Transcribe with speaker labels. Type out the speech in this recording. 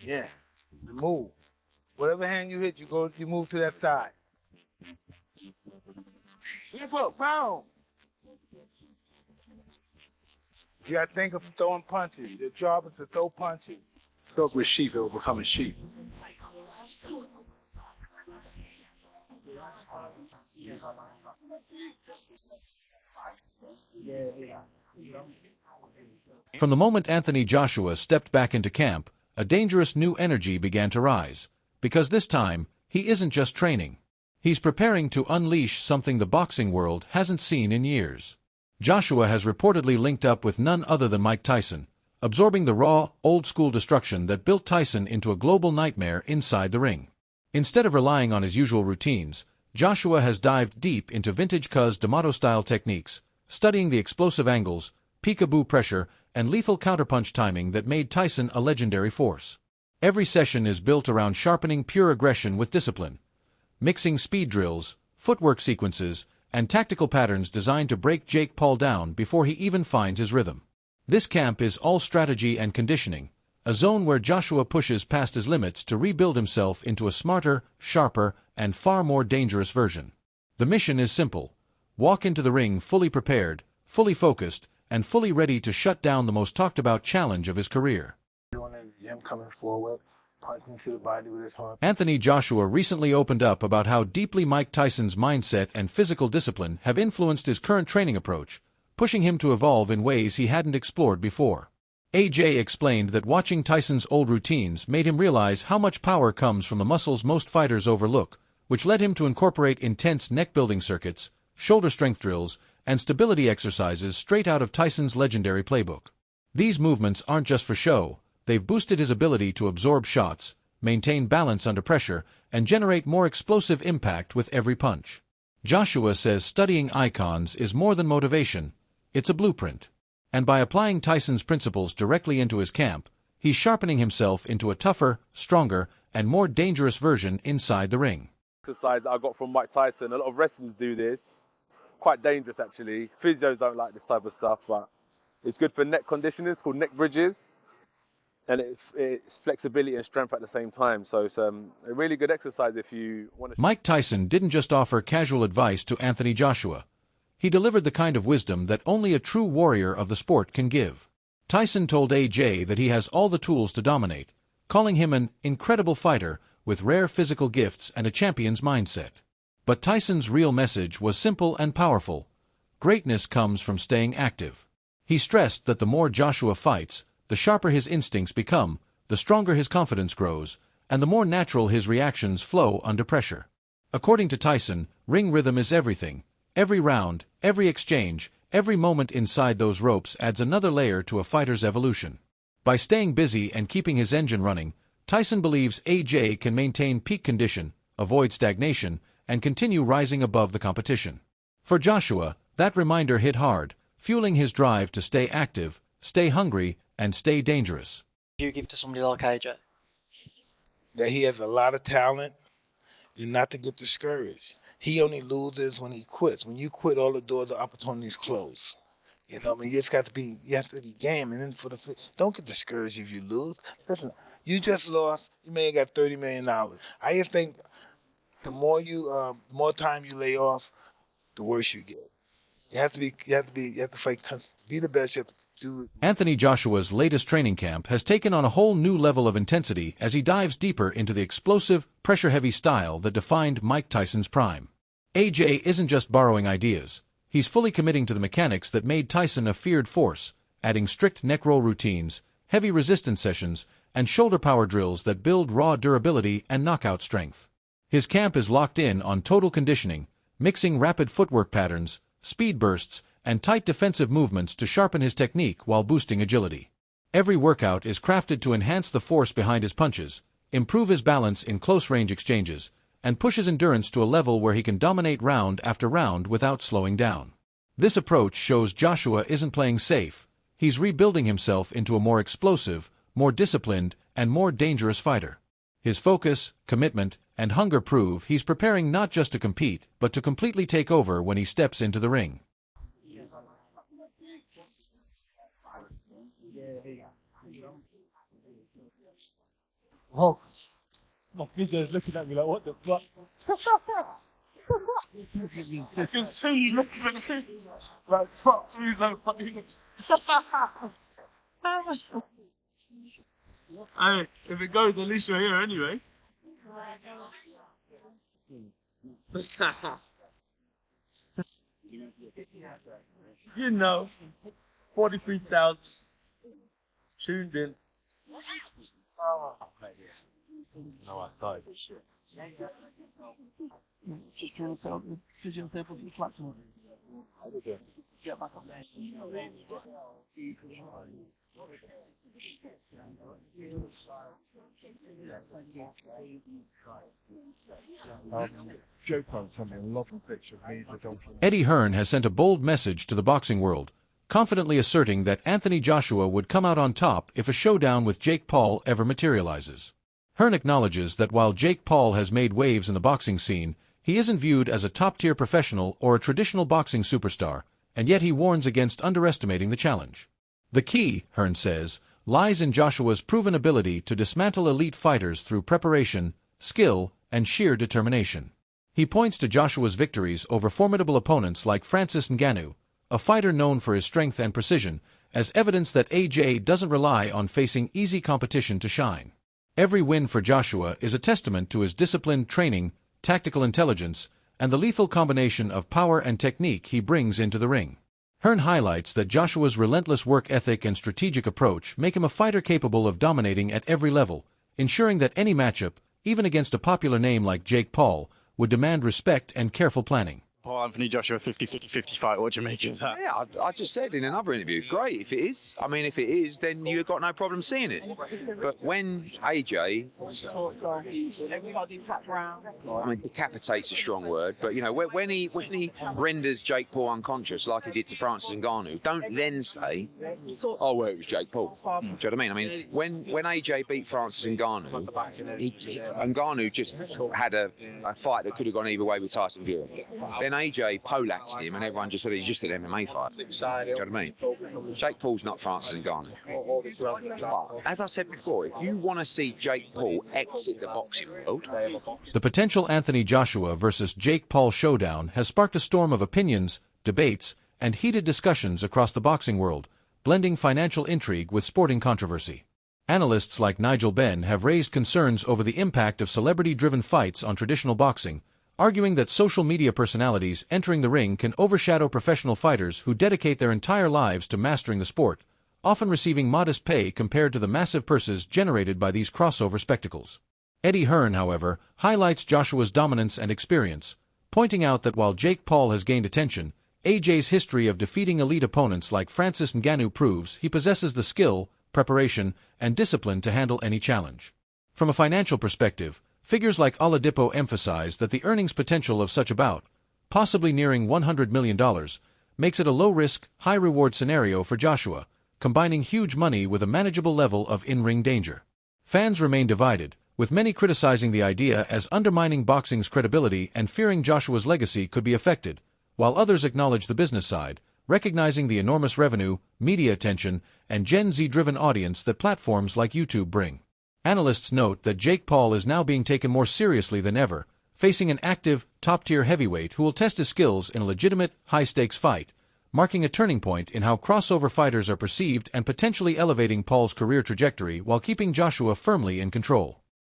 Speaker 1: Yeah. Move. Whatever hand you hit, you move to that side. Flip up, pound. You gotta think of throwing punches. Your job is to throw punches. Start with sheep, it will become a sheep.
Speaker 2: From the moment Anthony Joshua stepped back into camp, a dangerous new energy began to rise. Because this time, he isn't just training. He's preparing to unleash something the boxing world hasn't seen in years. Joshua has reportedly linked up with none other than Mike Tyson, absorbing the raw, old-school destruction that built Tyson into a global nightmare inside the ring. Instead of relying on his usual routines, Joshua has dived deep into vintage Cus D'Amato-style techniques, studying the explosive angles, peekaboo pressure, and lethal counterpunch timing that made Tyson a legendary force. Every session is built around sharpening pure aggression with discipline, mixing speed drills, footwork sequences, and tactical patterns designed to break Jake Paul down before he even finds his rhythm. This camp is all strategy and conditioning, a zone where Joshua pushes past his limits to rebuild himself into a smarter, sharper, and far more dangerous version. The mission is simple: walk into the ring fully prepared, fully focused, and fully ready to shut down the most talked-about challenge of his career.
Speaker 1: Doing in the gym, coming forward, punching to the body with his heart.
Speaker 2: Anthony Joshua recently opened up about how deeply Mike Tyson's mindset and physical discipline have influenced his current training approach, pushing him to evolve in ways he hadn't explored before. AJ explained that watching Tyson's old routines made him realize how much power comes from the muscles most fighters overlook, which led him to incorporate intense neck-building circuits, shoulder strength drills, and stability exercises straight out of Tyson's legendary playbook. These movements aren't just for show, they've boosted his ability to absorb shots, maintain balance under pressure, and generate more explosive impact with every punch. Joshua says studying icons is more than motivation, it's a blueprint. And by applying Tyson's principles directly into his camp, he's sharpening himself into a tougher, stronger, and more dangerous version inside the ring.
Speaker 3: Exercise that I got from Mike Tyson, a lot of wrestlers do this. Quite dangerous actually. Physios don't like this type of stuff, but it's good for neck conditioning. It's called neck bridges, and it's flexibility and strength at the same time. So it's a really good exercise if you want to.
Speaker 2: Mike Tyson didn't just offer casual advice to Anthony Joshua. He delivered the kind of wisdom that only a true warrior of the sport can give. Tyson told AJ that he has all the tools to dominate, calling him an incredible fighter with rare physical gifts and a champion's mindset. But Tyson's real message was simple and powerful: greatness comes from staying active. He stressed that the more Joshua fights, the sharper his instincts become, the stronger his confidence grows, and the more natural his reactions flow under pressure. According to Tyson, ring rhythm is everything. Every round, every exchange, every moment inside those ropes adds another layer to a fighter's evolution. By staying busy and keeping his engine running, Tyson believes AJ can maintain peak condition, avoid stagnation, and continue rising above the competition. For Joshua, that reminder hit hard, fueling his drive to stay active, stay hungry, and stay dangerous.
Speaker 4: You give to somebody like AJ?
Speaker 1: That he has a lot of talent and not to get discouraged. He only loses when he quits. When you quit, all the doors of opportunities close. You know what I mean? You have to be game. And then don't get discouraged if you lose. Listen, you just lost. You may have got $30 million. I just think the more time you lay off, the worse you get. You have to fight. Be the best. You have to do it.
Speaker 2: Anthony Joshua's latest training camp has taken on a whole new level of intensity as he dives deeper into the explosive, pressure-heavy style that defined Mike Tyson's prime. AJ isn't just borrowing ideas. He's fully committing to the mechanics that made Tyson a feared force, adding strict neck roll routines, heavy resistance sessions, and shoulder power drills that build raw durability and knockout strength. His camp is locked in on total conditioning, mixing rapid footwork patterns, speed bursts, and tight defensive movements to sharpen his technique while boosting agility. Every workout is crafted to enhance the force behind his punches, improve his balance in close-range exchanges, and push his endurance to a level where he can dominate round after round without slowing down. This approach shows Joshua isn't playing safe. He's rebuilding himself into a more explosive, more disciplined, and more dangerous fighter. His focus, commitment, and hunger prove he's preparing not just to compete, but to completely take over when he steps into the ring.
Speaker 1: Oh, my physio's looking at me like, what the fuck? I can see you looking at me like, fuck me, like, fucking. Hey, if it goes, at least you're here anyway. You know, 43,000 tuned in. Oh, no, I thought.
Speaker 4: Just trying to tell the physiotherapist the platform. Get back up there.
Speaker 5: Showdown sent me a lovely picture of me as a donkey.
Speaker 2: Eddie Hearn has sent a bold message to the boxing world, confidently asserting that Anthony Joshua would come out on top if a showdown with Jake Paul ever materializes. Hearn acknowledges that while Jake Paul has made waves in the boxing scene, he isn't viewed as a top-tier professional or a traditional boxing superstar, and yet he warns against underestimating the challenge. The key, Hearn says, lies in Joshua's proven ability to dismantle elite fighters through preparation, skill, and sheer determination. He points to Joshua's victories over formidable opponents like Francis Ngannou, a fighter known for his strength and precision, as evidence that AJ doesn't rely on facing easy competition to shine. Every win for Joshua is a testament to his disciplined training, tactical intelligence, and the lethal combination of power and technique he brings into the ring. Hearn highlights that Joshua's relentless work ethic and strategic approach make him a fighter capable of dominating at every level, ensuring that any matchup, even against a popular name like Jake Paul, would demand respect and careful planning.
Speaker 6: Paul Anthony Joshua 50-50-50 fight. What do you make of that?
Speaker 7: Yeah, I just said in another interview, great if it is. I mean, if it is, then you've got no problem seeing it. But when AJ, I mean, decapitate's a strong word, but you know, when he renders Jake Paul unconscious like he did to Francis Ngannou, don't then say, oh well, it was Jake Paul. Do you know what I mean? I mean, when AJ beat Francis Ngannou, Ngannou just had a fight that could have gone either way with Tyson Fury. Then AJ poleaxed him, and everyone just said he's just an MMA fight. Do you know what I mean? Jake Paul's not Francis Ngannou. But as I said before, if you want to see Jake Paul exit the boxing world,
Speaker 2: The potential Anthony Joshua versus Jake Paul showdown has sparked a storm of opinions, debates, and heated discussions across the boxing world, blending financial intrigue with sporting controversy. Analysts like Nigel Benn have raised concerns over the impact of celebrity-driven fights on traditional boxing, arguing that social media personalities entering the ring can overshadow professional fighters who dedicate their entire lives to mastering the sport, often receiving modest pay compared to the massive purses generated by these crossover spectacles. Eddie Hearn, however, highlights Joshua's dominance and experience, pointing out that while Jake Paul has gained attention, AJ's history of defeating elite opponents like Francis Ngannou proves he possesses the skill, preparation, and discipline to handle any challenge. From a financial perspective, figures like Oladipo emphasize that the earnings potential of such a bout, possibly nearing $100 million, makes it a low-risk, high-reward scenario for Joshua, combining huge money with a manageable level of in-ring danger. Fans remain divided, with many criticizing the idea as undermining boxing's credibility and fearing Joshua's legacy could be affected, while others acknowledge the business side, recognizing the enormous revenue, media attention, and Gen Z-driven audience that platforms like YouTube bring. Analysts note that Jake Paul is now being taken more seriously than ever, facing an active, top-tier heavyweight who will test his skills in a legitimate, high-stakes fight, marking a turning point in how crossover fighters are perceived and potentially elevating Paul's career trajectory while keeping Joshua firmly in control.